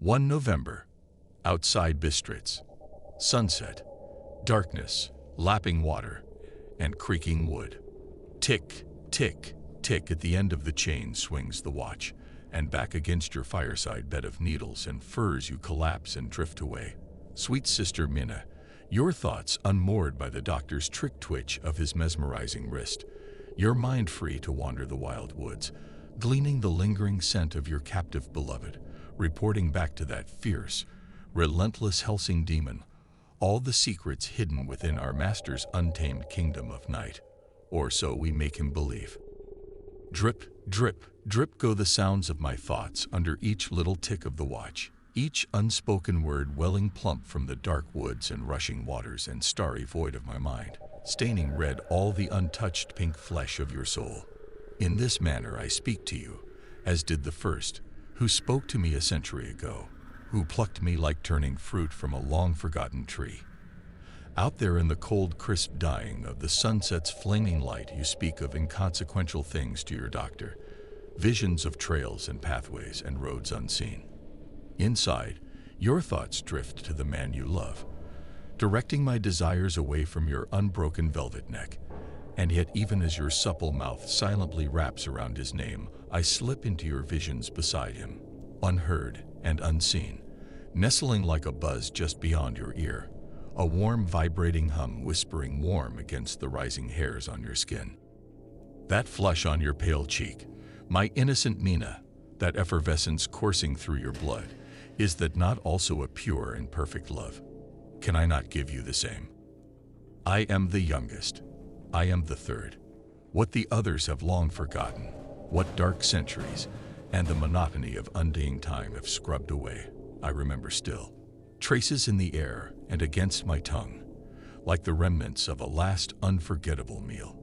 1 November. Outside Bistritz. Sunset. Darkness. Lapping water. And creaking wood. Tick, tick, tick. At the end of the chain swings the watch, and back against your fireside bed of needles and furs you collapse and drift away. Sweet Sister Minna, your thoughts unmoored by the doctor's trick twitch of his mesmerizing wrist, your mind free to wander the wild woods, gleaning the lingering scent of your captive beloved, reporting back to that fierce, relentless Helsing demon, all the secrets hidden within our master's untamed kingdom of night, or so we make him believe. Drip, drip, drip go the sounds of my thoughts under each little tick of the watch, each unspoken word welling plump from the dark woods and rushing waters and starry void of my mind, staining red all the untouched pink flesh of your soul. In this manner I speak to you, as did the first, who spoke to me a century ago, who plucked me like turning fruit from a long-forgotten tree. Out there in the cold, crisp dying of the sunset's flaming light, you speak of inconsequential things to your doctor, visions of trails and pathways and roads unseen. Inside, your thoughts drift to the man you love, directing my desires away from your unbroken velvet neck. And yet, even as your supple mouth silently wraps around his name, I slip into your visions beside him, unheard and unseen, nestling like a buzz just beyond your ear, a warm, vibrating hum whispering warm against the rising hairs on your skin. That flush on your pale cheek, my innocent Mina, that effervescence coursing through your blood, is that not also a pure and perfect love? Can I not give you the same? I am the youngest. I am the third. What the others have long forgotten, what dark centuries and the monotony of undying time have scrubbed away, I remember still. Traces in the air and against my tongue, like the remnants of a last unforgettable meal.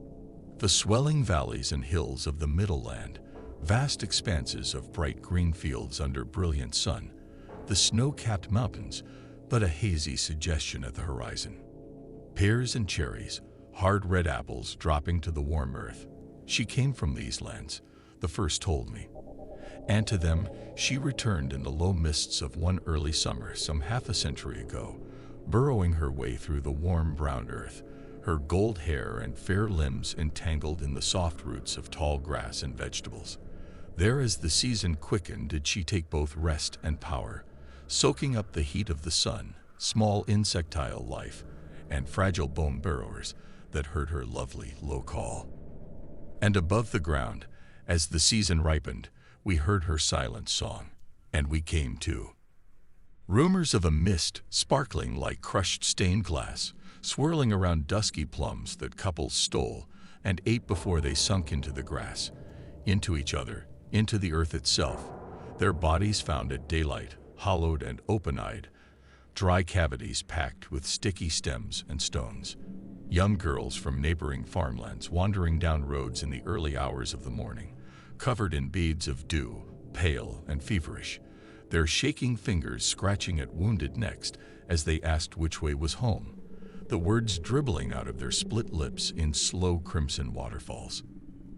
The swelling valleys and hills of the Middle Land, vast expanses of bright green fields under brilliant sun, the snow-capped mountains, but a hazy suggestion at the horizon. Pears and cherries, hard red apples dropping to the warm earth. She came from these lands, the first told me. And to them she returned in the low mists of one early summer some half a century ago, burrowing her way through the warm brown earth, her gold hair and fair limbs entangled in the soft roots of tall grass and vegetables. There as the season quickened did she take both rest and power, soaking up the heat of the sun, small insectile life, and fragile bone burrowers that heard her lovely low call. And above the ground, as the season ripened, we heard her silent song, and we came too. Rumors of a mist sparkling like crushed stained glass, swirling around dusky plums that couples stole and ate before they sunk into the grass, into each other, into the earth itself, their bodies found at daylight, hollowed and open-eyed, dry cavities packed with sticky stems and stones. Young girls from neighboring farmlands wandering down roads in the early hours of the morning, covered in beads of dew, pale and feverish, their shaking fingers scratching at wounded necks as they asked which way was home, the words dribbling out of their split lips in slow crimson waterfalls.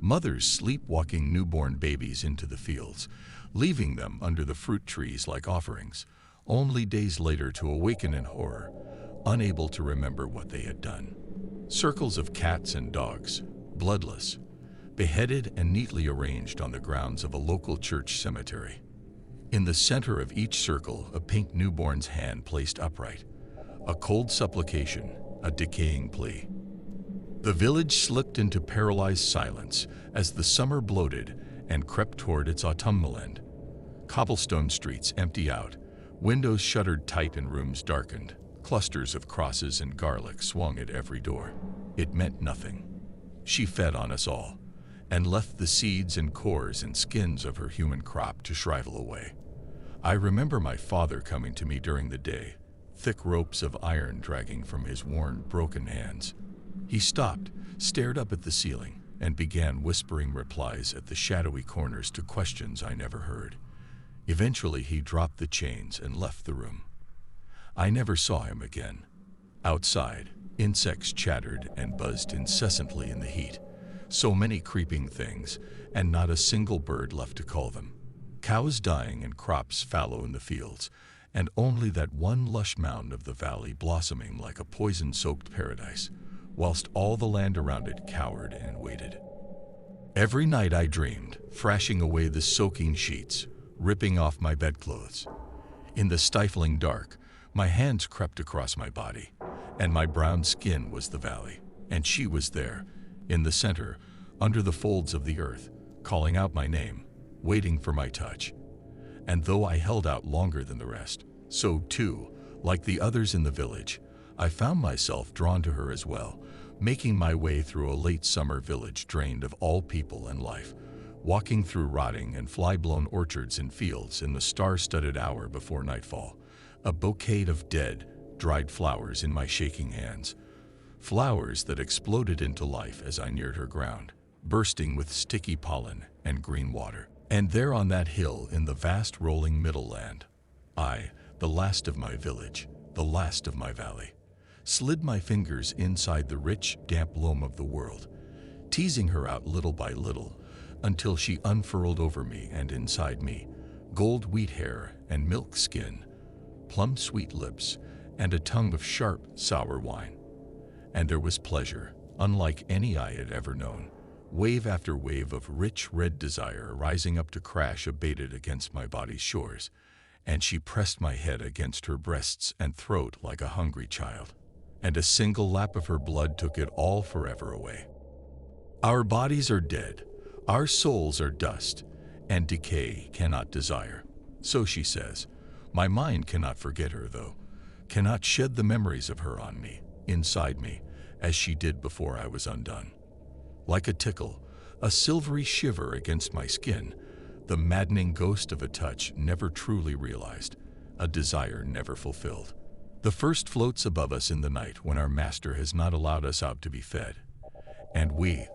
Mothers sleepwalking newborn babies into the fields, leaving them under the fruit trees like offerings, only days later to awaken in horror, unable to remember what they had done. Circles of cats and dogs, bloodless, beheaded and neatly arranged on the grounds of a local church cemetery. In the center of each circle, a pink newborn's hand placed upright, a cold supplication, a decaying plea. The village slipped into paralyzed silence as the summer bloated and crept toward its autumnal end. Cobblestone streets empty out, windows shuttered tight and rooms darkened. Clusters of crosses and garlic swung at every door. It meant nothing. She fed on us all, and left the seeds and cores and skins of her human crop to shrivel away. I remember my father coming to me during the day, thick ropes of iron dragging from his worn, broken hands. He stopped, stared up at the ceiling, and began whispering replies at the shadowy corners to questions I never heard. Eventually he dropped the chains and left the room. I never saw him again. Outside, insects chattered and buzzed incessantly in the heat. So many creeping things, and not a single bird left to call them. cows dying and crops fallow in the fields, and only that one lush mound of the valley blossoming like a poison-soaked paradise, whilst all the land around it cowered and waited. Every night I dreamed, thrashing away the soaking sheets, ripping off my bedclothes. In the stifling dark, my hands crept across my body, and my brown skin was the valley, and she was there, in the center, under the folds of the earth, calling out my name, waiting for my touch. And though I held out longer than the rest, so too, like the others in the village, I found myself drawn to her as well, making my way through a late summer village drained of all people and life, walking through rotting and fly-blown orchards and fields in the star-studded hour before nightfall, a bouquet of dead, dried flowers in my shaking hands, flowers that exploded into life as I neared her ground, bursting with sticky pollen and green water. And there on that hill in the vast rolling middle land, I, the last of my village, the last of my valley, slid my fingers inside the rich, damp loam of the world, teasing her out little by little, until she unfurled over me and inside me, gold wheat hair and milk skin, plum sweet lips, and a tongue of sharp, sour wine. And there was pleasure, unlike any I had ever known, wave after wave of rich red desire rising up to crash abated against my body's shores, and she pressed my head against her breasts and throat like a hungry child, and a single lap of her blood took it all forever away. Our bodies are dead, our souls are dust, and decay cannot desire. So she says. My mind cannot forget her, though, cannot shed the memories of her on me, inside me, as she did before I was undone. Like a tickle, a silvery shiver against my skin, the maddening ghost of a touch never truly realized, a desire never fulfilled. The first floats above us in the night when our master has not allowed us out to be fed, and we,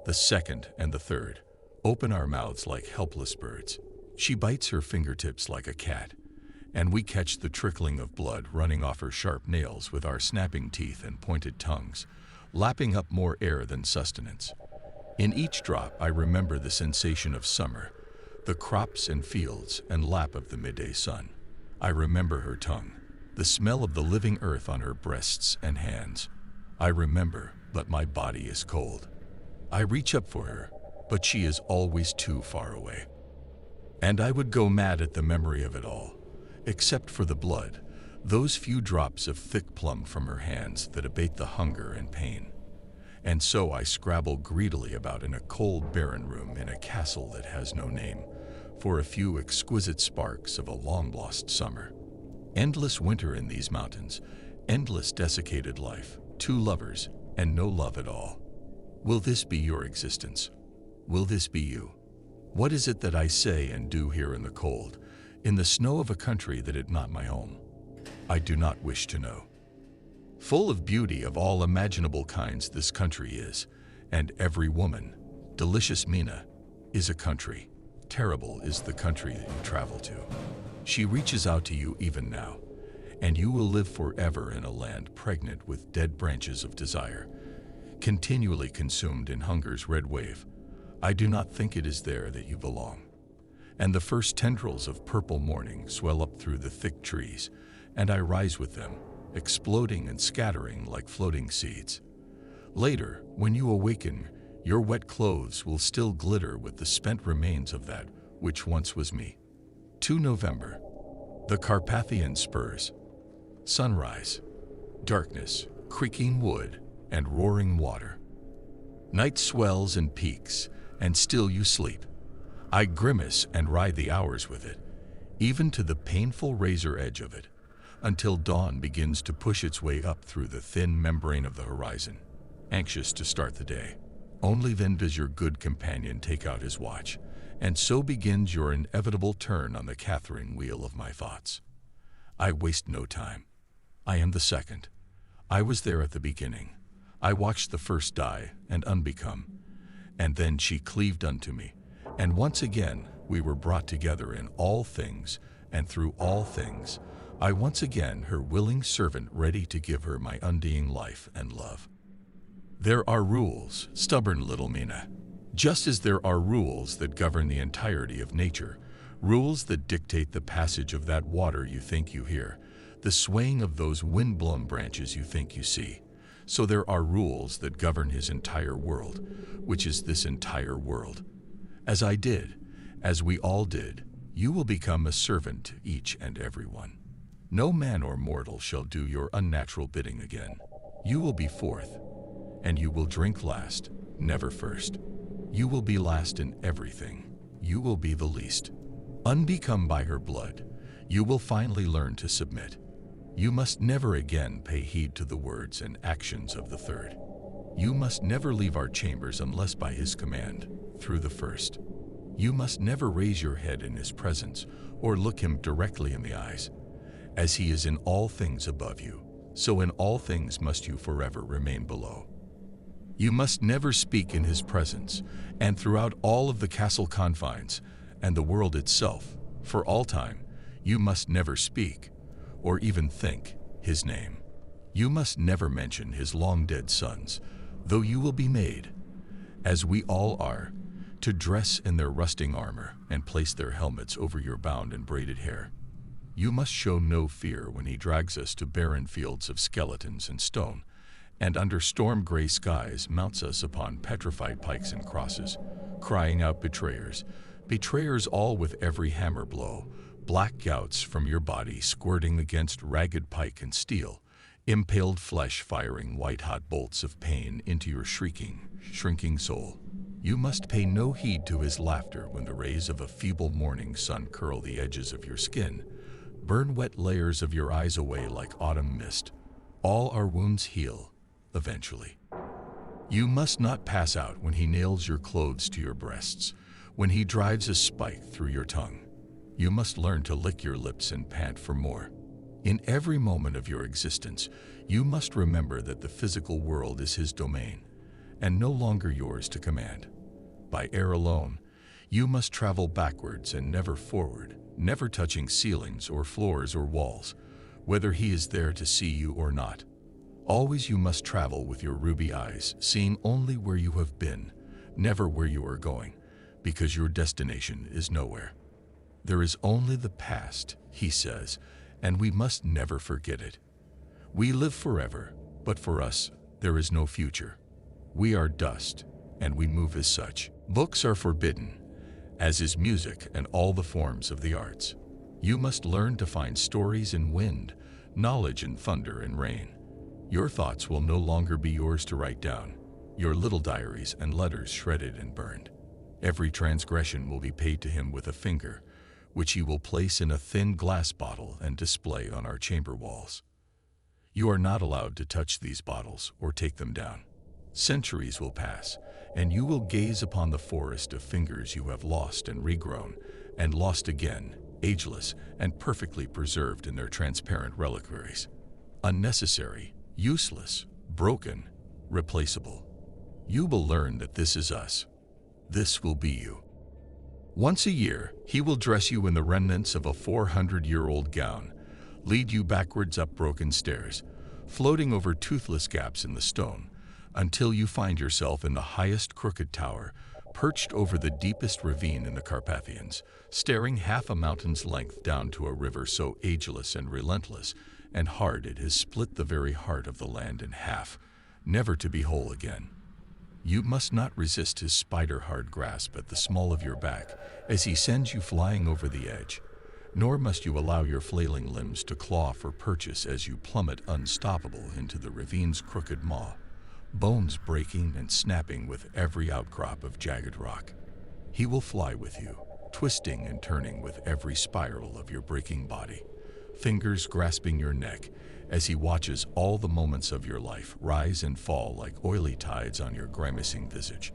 the second and the third, open our mouths like helpless birds. She bites her fingertips like a cat, and we catch the trickling of blood running off her sharp nails with our snapping teeth and pointed tongues, lapping up more air than sustenance. In each drop I remember the sensation of summer, the crops and fields and lap of the midday sun. I remember her tongue, the smell of the living earth on her breasts and hands. I remember, but my body is cold. I reach up for her, but she is always too far away. And I would go mad at the memory of it all, except for the blood, those few drops of thick plum from her hands that abate the hunger and pain. And so I scrabble greedily about in a cold, barren room in a castle that has no name, for a few exquisite sparks of a long-lost summer. Endless winter in these mountains, endless desiccated life, two lovers, and no love at all. Will this be your existence? Will this be you? What is it that I say and do here in the cold, in the snow of a country that is not my home? I do not wish to know. Full of beauty of all imaginable kinds this country is, and every woman, delicious Mina, is a country. Terrible is the country that you travel to. She reaches out to you even now, and you will live forever in a land pregnant with dead branches of desire, continually consumed in hunger's red wave. I do not think it is there that you belong. And the first tendrils of purple morning swell up through the thick trees, and I rise with them, exploding and scattering like floating seeds. Later, when you awaken, your wet clothes will still glitter with the spent remains of that which once was me. 2 November. The Carpathian Spurs. Sunrise. Darkness, creaking wood, and roaring water. Night swells and peaks, and still you sleep. I grimace and ride the hours with it, even to the painful razor edge of it, until dawn begins to push its way up through the thin membrane of the horizon, anxious to start the day. Only then does your good companion take out his watch, and so begins your inevitable turn on the Catherine wheel of my thoughts. I waste no time. I am the second. I was there at the beginning. I watched the first die and unbecome, and then she cleaved unto me, and once again we were brought together in all things, and through all things, I once again her willing servant ready to give her my undying life and love. There are rules, stubborn little Mina, just as there are rules that govern the entirety of nature, Rules that dictate the passage of that water you think you hear, the swaying of those wind-blown branches you think you see. So there are rules that govern his entire world, which is this entire world. As I did, as we all did, you will become a servant to each and every one. No man or mortal shall do your unnatural bidding again. You will be fourth, and you will drink last, never first. You will be last in everything. You will be the least. Unbecome by her blood, you will finally learn to submit. You must never again pay heed to the words and actions of the third. You must never leave our chambers unless by his command, through the first. You must never raise your head in his presence or look him directly in the eyes. As he is in all things above you, so in all things must you forever remain below. You must never speak in his presence, and throughout all of the castle confines and the world itself, for all time, you must never speak, or even think, his name. You must never mention his long-dead sons, though you will be made, as we all are, to dress in their rusting armor and place their helmets over your bound and braided hair. You must show no fear when he drags us to barren fields of skeletons and stone, and under storm-gray skies mounts us upon petrified pikes and crosses, crying out betrayers, betrayers all with every hammer blow, black gouts from your body squirting against ragged pike and steel, impaled flesh firing white-hot bolts of pain into your shrieking, shrinking soul. You must pay no heed to his laughter when the rays of a feeble morning sun curl the edges of your skin, burn wet layers of your eyes away like autumn mist. All our wounds heal, eventually. You must not pass out when he nails your clothes to your breasts, when he drives a spike through your tongue. You must learn to lick your lips and pant for more. In every moment of your existence, you must remember that the physical world is his domain, and no longer yours to command. By air alone, you must travel backwards and never forward, never touching ceilings or floors or walls, whether he is there to see you or not. Always you must travel with your ruby eyes, seeing only where you have been, never where you are going, because your destination is nowhere. There is only the past, he says, and we must never forget it. We live forever, but for us, there is no future. We are dust, and we move as such. Books are forbidden, as is music and all the forms of the arts. You must learn to find stories in wind, knowledge in thunder and rain. Your thoughts will no longer be yours to write down, your little diaries and letters shredded and burned. Every transgression will be paid to him with a finger, which he will place in a thin glass bottle and display on our chamber walls. You are not allowed to touch these bottles or take them down. Centuries will pass, and you will gaze upon the forest of fingers you have lost and regrown, and lost again, ageless and perfectly preserved in their transparent reliquaries. Unnecessary, useless, broken, replaceable. You will learn that this is us. This will be you. Once a year, he will dress you in the remnants of a 400-year-old gown, lead you backwards up broken stairs, floating over toothless gaps in the stone, until you find yourself in the highest crooked tower, perched over the deepest ravine in the Carpathians, staring half a mountain's length down to a river so ageless and relentless and hard it has split the very heart of the land in half, never to be whole again. You must not resist his spider-hard grasp at the small of your back as he sends you flying over the edge, nor must you allow your flailing limbs to claw for purchase as you plummet unstoppable into the ravine's crooked maw, bones breaking and snapping with every outcrop of jagged rock. He will fly with you, twisting and turning with every spiral of your breaking body, fingers grasping your neck as he watches all the moments of your life rise and fall like oily tides on your grimacing visage.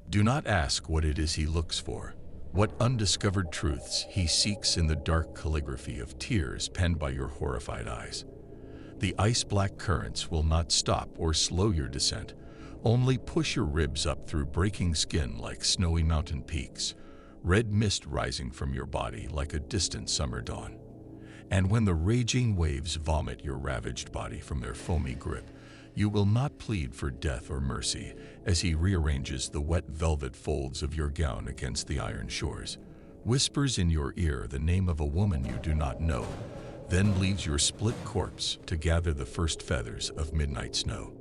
Do not ask what it is he looks for, what undiscovered truths he seeks in the dark calligraphy of tears penned by your horrified eyes. The ice-black currents will not stop or slow your descent, only push your ribs up through breaking skin like snowy mountain peaks, red mist rising from your body like a distant summer dawn. And when the raging waves vomit your ravaged body from their foamy grip, you will not plead for death or mercy as he rearranges the wet velvet folds of your gown against the iron shores, whispers in your ear the name of a woman you do not know, then leaves your split corpse to gather the first feathers of midnight snow.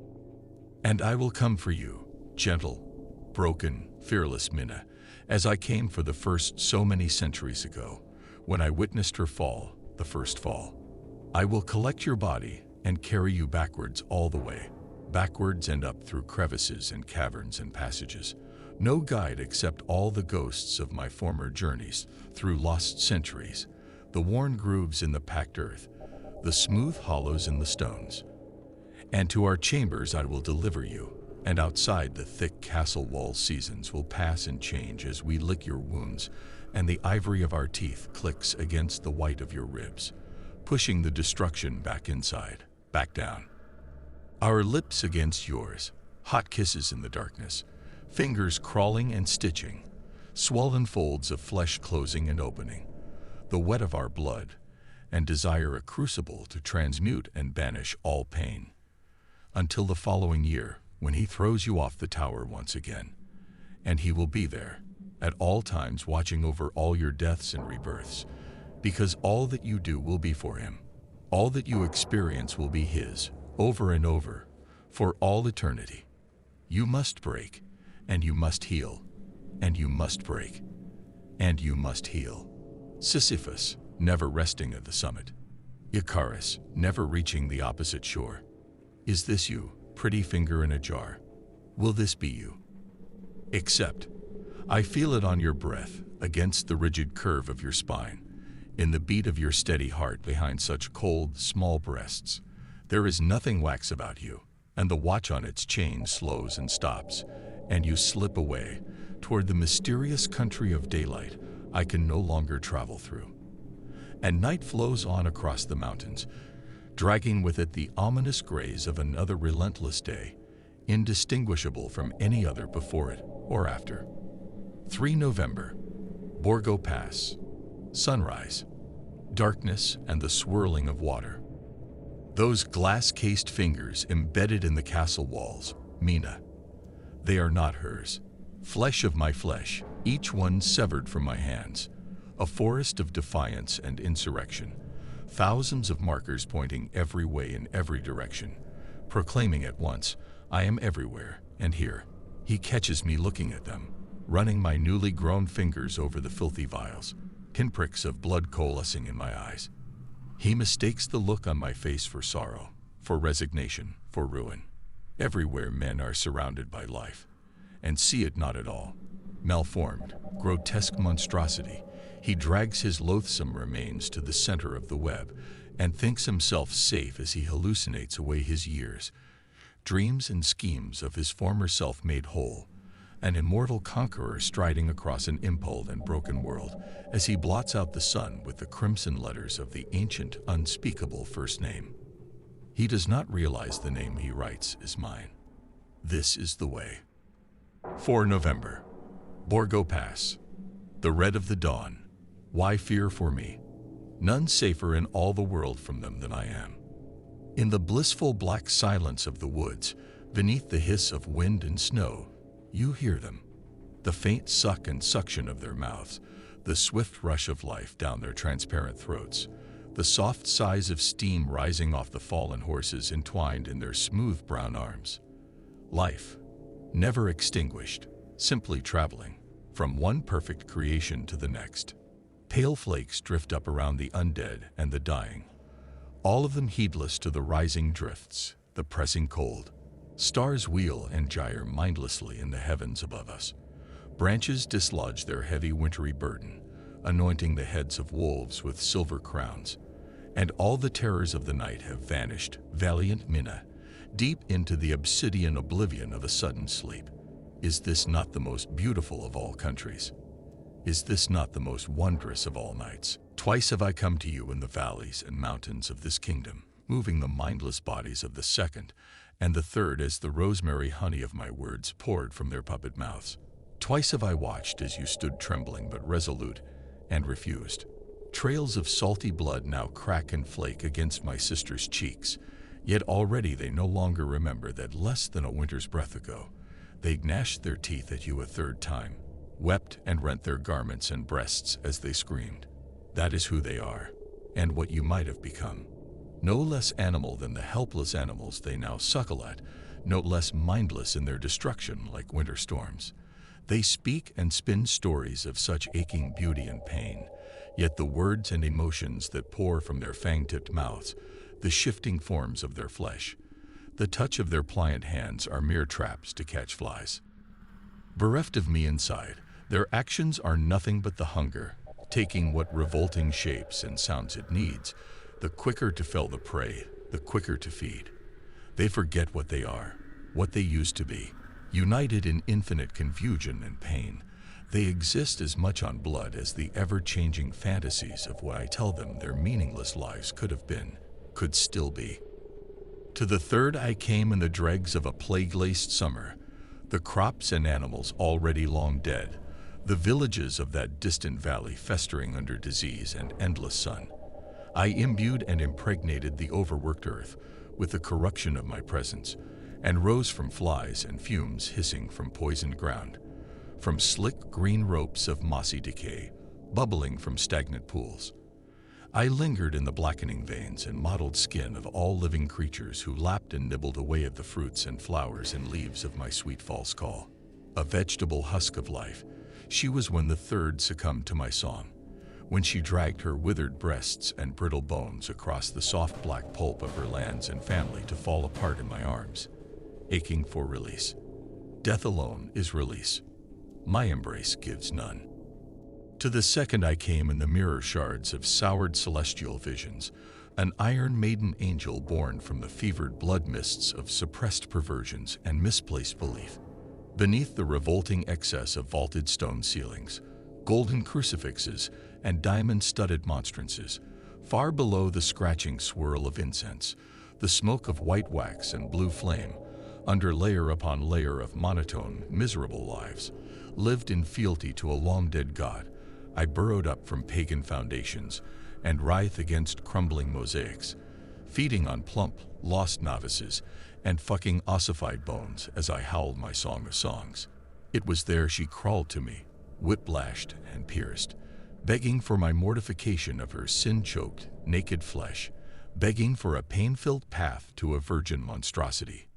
And I will come for you, gentle, broken, fearless Minna, as I came for the first so many centuries ago, when I witnessed her fall, the first fall. I will collect your body and carry you backwards all the way, backwards and up through crevices and caverns and passages. No guide except all the ghosts of my former journeys through lost centuries, the worn grooves in the packed earth, the smooth hollows in the stones. And to our chambers I will deliver you, and outside the thick castle wall seasons will pass and change as we lick your wounds, and the ivory of our teeth clicks against the white of your ribs, pushing the destruction back inside, back down. Our lips against yours, hot kisses in the darkness, fingers crawling and stitching, swollen folds of flesh closing and opening, the wet of our blood, and desire a crucible to transmute and banish all pain. Until the following year, when he throws you off the tower once again, and he will be there, at all times watching over all your deaths and rebirths, because all that you do will be for him. All that you experience will be his, over and over, for all eternity. You must break, and you must heal, and you must break, and you must heal. Sisyphus, never resting at the summit. Icarus, never reaching the opposite shore. Is this you, pretty finger in a jar? Will this be you? Except, I feel it on your breath, against the rigid curve of your spine, in the beat of your steady heart behind such cold, small breasts. There is nothing wax about you, and the watch on its chain slows and stops, and you slip away toward the mysterious country of daylight I can no longer travel through. And night flows on across the mountains, dragging with it the ominous grays of another relentless day, indistinguishable from any other before it or after. 3 November, Borgo Pass, sunrise, darkness and the swirling of water. Those glass-cased fingers embedded in the castle walls, Mina. They are not hers. Flesh of my flesh, each one severed from my hands. A forest of defiance and insurrection. Thousands of markers pointing every way in every direction, proclaiming at once, I am everywhere and here. He catches me looking at them, running my newly grown fingers over the filthy vials, pinpricks of blood coalescing in my eyes. He mistakes the look on my face for sorrow, for resignation, for ruin. Everywhere men are surrounded by life, and see it not at all. Malformed, grotesque monstrosity, he drags his loathsome remains to the center of the web and thinks himself safe as he hallucinates away his years, dreams and schemes of his former self made whole, an immortal conqueror striding across an impaled and broken world as he blots out the sun with the crimson letters of the ancient, unspeakable first name. He does not realize the name he writes is mine. This is the way. 4 November, Borgo Pass, the red of the dawn. Why fear for me? None safer in all the world from them than I am. In the blissful black silence of the woods, beneath the hiss of wind and snow, you hear them. The faint suck and suction of their mouths, the swift rush of life down their transparent throats, the soft sighs of steam rising off the fallen horses entwined in their smooth brown arms. Life, never extinguished, simply traveling, from one perfect creation to the next. Pale flakes drift up around the undead and the dying, all of them heedless to the rising drifts, the pressing cold. Stars wheel and gyre mindlessly in the heavens above us. Branches dislodge their heavy wintry burden, anointing the heads of wolves with silver crowns. And all the terrors of the night have vanished, valiant Minna, deep into the obsidian oblivion of a sudden sleep. Is this not the most beautiful of all countries? Is this not the most wondrous of all nights? Twice have I come to you in the valleys and mountains of this kingdom, moving the mindless bodies of the second and the third as the rosemary honey of my words poured from their puppet mouths. Twice have I watched as you stood trembling but resolute and refused. Trails of salty blood now crack and flake against my sister's cheeks, yet already they no longer remember that less than a winter's breath ago, they gnashed their teeth at you a third time. wept and rent their garments and breasts as they screamed. That is who they are, and what you might have become. No less animal than the helpless animals they now suckle at, no less mindless in their destruction like winter storms. They speak and spin stories of such aching beauty and pain, yet the words and emotions that pour from their fang-tipped mouths, the shifting forms of their flesh, the touch of their pliant hands are mere traps to catch flies. Bereft of me inside, their actions are nothing but the hunger, taking what revolting shapes and sounds it needs, the quicker to fell the prey, the quicker to feed. They forget what they are, what they used to be. United in infinite confusion and pain, they exist as much on blood as the ever-changing fantasies of what I tell them their meaningless lives could have been, could still be. To the third I came in the dregs of a plague-laced summer, the crops and animals already long dead, the villages of that distant valley festering under disease and endless sun. I imbued and impregnated the overworked earth with the corruption of my presence, and rose from flies and fumes hissing from poisoned ground, from slick green ropes of mossy decay, bubbling from stagnant pools. I lingered in the blackening veins and mottled skin of all living creatures who lapped and nibbled away at the fruits and flowers and leaves of my sweet false call. A vegetable husk of life, she was when the third succumbed to my song, when she dragged her withered breasts and brittle bones across the soft black pulp of her lands and family to fall apart in my arms, aching for release. Death alone is release. My embrace gives none. To the second I came in the mirror shards of soured celestial visions, an iron maiden angel born from the fevered blood mists of suppressed perversions and misplaced belief. Beneath the revolting excess of vaulted stone ceilings, golden crucifixes, and diamond-studded monstrances, far below the scratching swirl of incense, the smoke of white wax and blue flame, under layer upon layer of monotone, miserable lives, lived in fealty to a long-dead god, I burrowed up from pagan foundations and writhed against crumbling mosaics, feeding on plump, lost novices and fucking ossified bones as I howled my song of songs. It was there she crawled to me, whiplashed and pierced, begging for my mortification of her sin-choked, naked flesh, begging for a pain-filled path to a virgin monstrosity.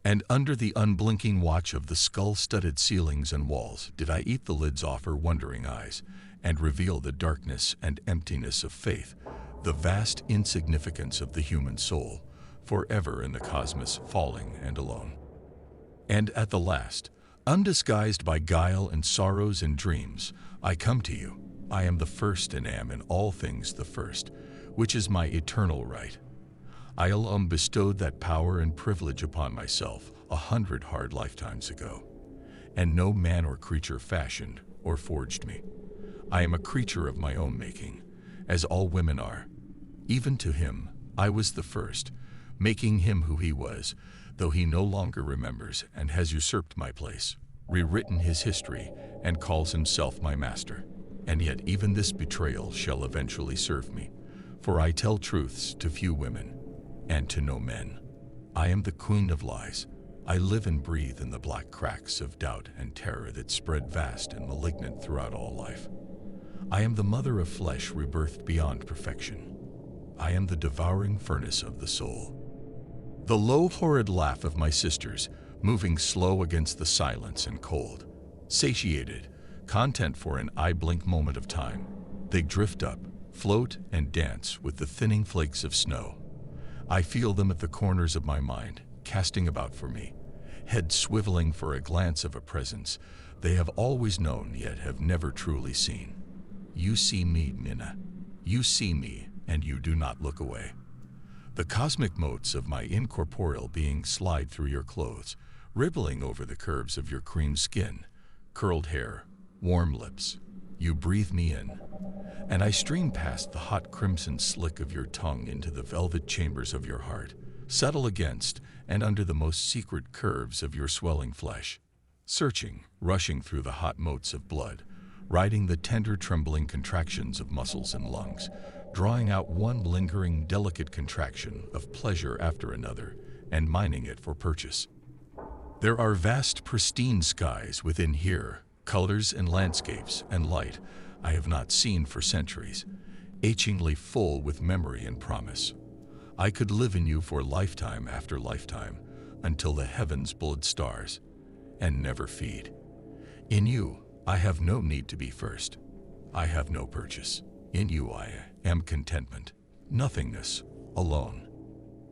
And under the unblinking watch of the skull-studded ceilings and walls did I eat the lids off her wondering eyes and reveal the darkness and emptiness of faith, the vast insignificance of the human soul, forever in the cosmos falling and alone. And at the last, undisguised by guile and sorrows and dreams, I come to you. I am the first and am in all things the first, which is my eternal right. I alone bestowed that power and privilege upon myself 100 hard lifetimes ago, and no man or creature fashioned or forged me. I am a creature of my own making, as all women are. Even to him, I was the first, making him who he was, though he no longer remembers and has usurped my place, rewritten his history, and calls himself my master. And yet even this betrayal shall eventually serve me, for I tell truths to few women, and to no men. I am the queen of lies. I live and breathe in the black cracks of doubt and terror that spread vast and malignant throughout all life. I am the mother of flesh rebirthed beyond perfection. I am the devouring furnace of the soul. The low, horrid laugh of my sisters, moving slow against the silence and cold. Satiated, content for an eye-blink moment of time, they drift up, float, and dance with the thinning flakes of snow. I feel them at the corners of my mind, casting about for me, head swiveling for a glance of a presence they have always known yet have never truly seen. You see me, Minna. You see me, and you do not look away. The cosmic motes of my incorporeal being slide through your clothes, rippling over the curves of your cream skin, curled hair, warm lips. You breathe me in, and I stream past the hot crimson slick of your tongue into the velvet chambers of your heart, settle against and under the most secret curves of your swelling flesh, searching, rushing through the hot motes of blood, riding the tender trembling contractions of muscles and lungs, drawing out one lingering delicate contraction of pleasure after another, and mining it for purchase. There are vast pristine skies within here, colors and landscapes and light I have not seen for centuries, achingly full with memory and promise. I could live in you for lifetime after lifetime, until the heavens blood stars, and never feed. In you, I have no need to be first. I have no purchase. In you I am contentment, nothingness, alone.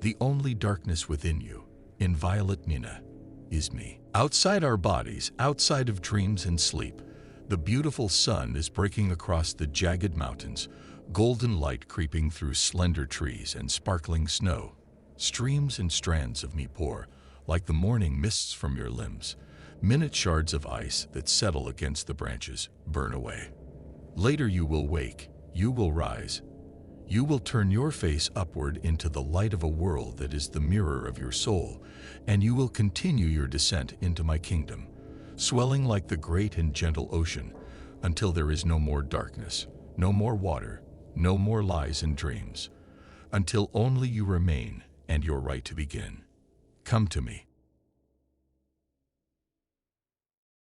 The only darkness within you, inviolate Nina, is me. Outside our bodies, outside of dreams and sleep, the beautiful sun is breaking across the jagged mountains, golden light creeping through slender trees and sparkling snow. Streams and strands of me pour, like the morning mists from your limbs. Minute shards of ice that settle against the branches burn away. Later you will wake, you will rise. You will turn your face upward into the light of a world that is the mirror of your soul, and you will continue your descent into my kingdom, swelling like the great and gentle ocean, until there is no more darkness, no more water, no more lies and dreams, until only you remain and your right to begin. Come to me.